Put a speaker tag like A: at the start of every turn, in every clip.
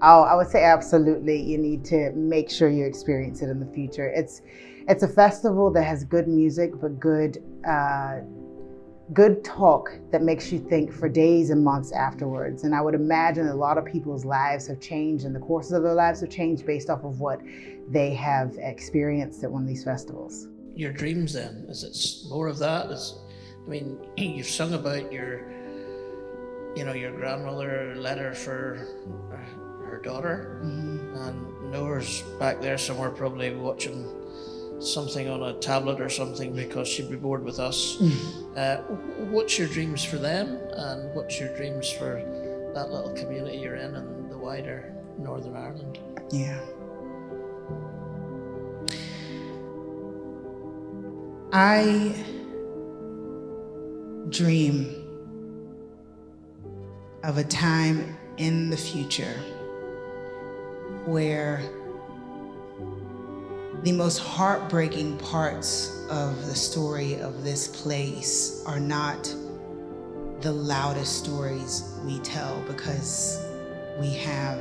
A: Oh, I would say absolutely. You need to make sure you experience it in the future. It's a festival that has good music, but good talk that makes you think for days and months afterwards. And I would imagine a lot of people's lives have changed and the courses of their lives have changed based off of what they have experienced at one of these festivals.
B: Your dreams then, is it more of that? You've sung about your grandmother letter for her daughter, and Nora's back there somewhere probably watching something on a tablet or something because she'd be bored with us. What's your dreams for them, and what's your dreams for that little community you're in and the wider Northern Ireland?
A: Yeah. I dream of a time in the future where the most heartbreaking parts of the story of this place are not the loudest stories we tell, because we have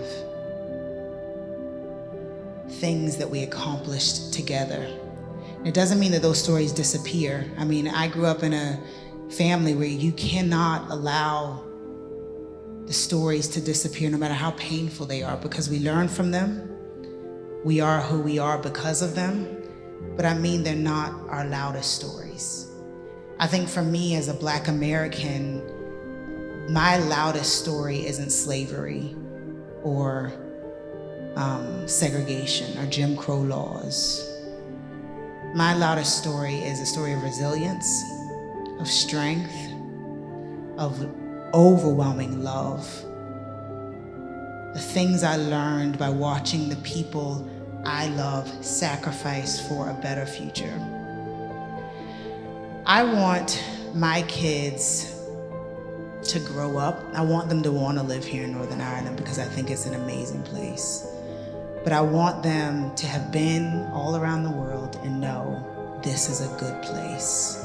A: things that we accomplished together. It doesn't mean that those stories disappear. I grew up in a family where you cannot allow the stories to disappear no matter how painful they are, because we learn from them. We are who we are because of them, but they're not our loudest stories. I think for me as a Black American, my loudest story isn't slavery or segregation or Jim Crow laws. My loudest story is a story of resilience, of strength, of overwhelming love. The things I learned by watching the people I love sacrifice for a better future. I want my kids to grow up. I want them to want to live here in Northern Ireland because I think it's an amazing place. But I want them to have been all around the world and know this is a good place.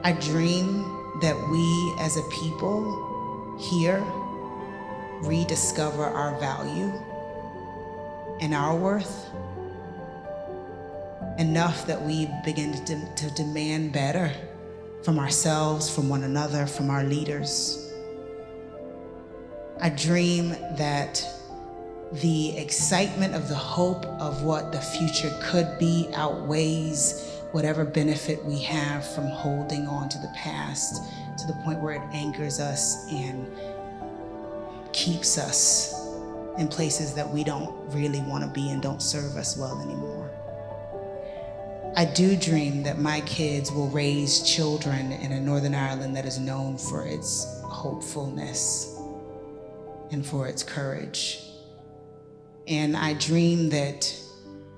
A: I dream that we as a people here rediscover our value and our worth enough that we begin to demand better from ourselves, from one another, from our leaders. I dream that the excitement of the hope of what the future could be outweighs whatever benefit we have from holding on to the past to the point where it anchors us and keeps us in places that we don't really want to be and don't serve us well anymore. I do dream that my kids will raise children in a Northern Ireland that is known for its hopefulness and for its courage. And I dream that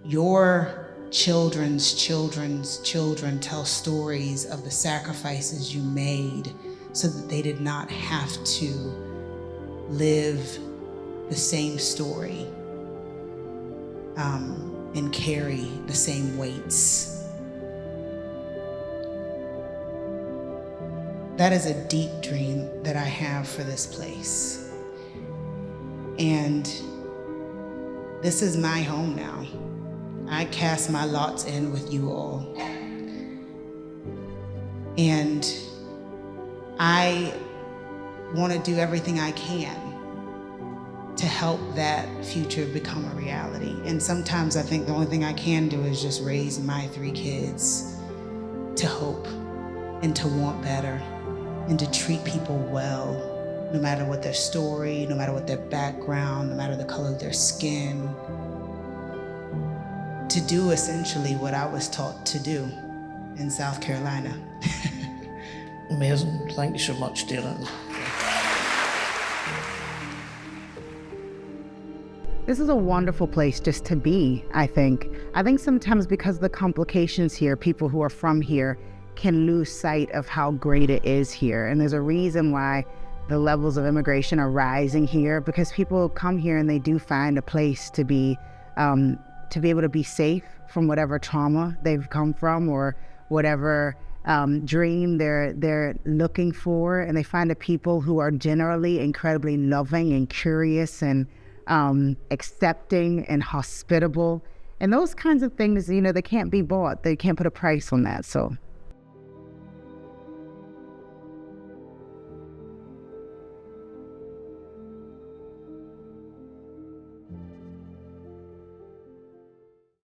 A: your children's children's children tell stories of the sacrifices you made so that they did not have to live the same story and carry the same weights. That is a deep dream that I have for this place. And this is my home now. I cast my lots in with you all. And I want to do everything I can to help that future become a reality. And sometimes I think the only thing I can do is just raise my 3 kids to hope and to want better and to treat people well, no matter what their story, no matter what their background, no matter the color of their skin. To do essentially what I was taught to do in South Carolina.
B: Amazing. Thank you so much, Dylan.
A: This is a wonderful place just to be, I think. I think sometimes because of the complications here, people who are from here can lose sight of how great it is here. And there's a reason why the levels of immigration are rising here, because people come here and they do find a place to be able to be safe from whatever trauma they've come from or whatever
C: dream, they're looking for, and they find the people who are generally incredibly loving and curious and accepting and hospitable. And those kinds of things, they can't be bought. They can't put a price on that. So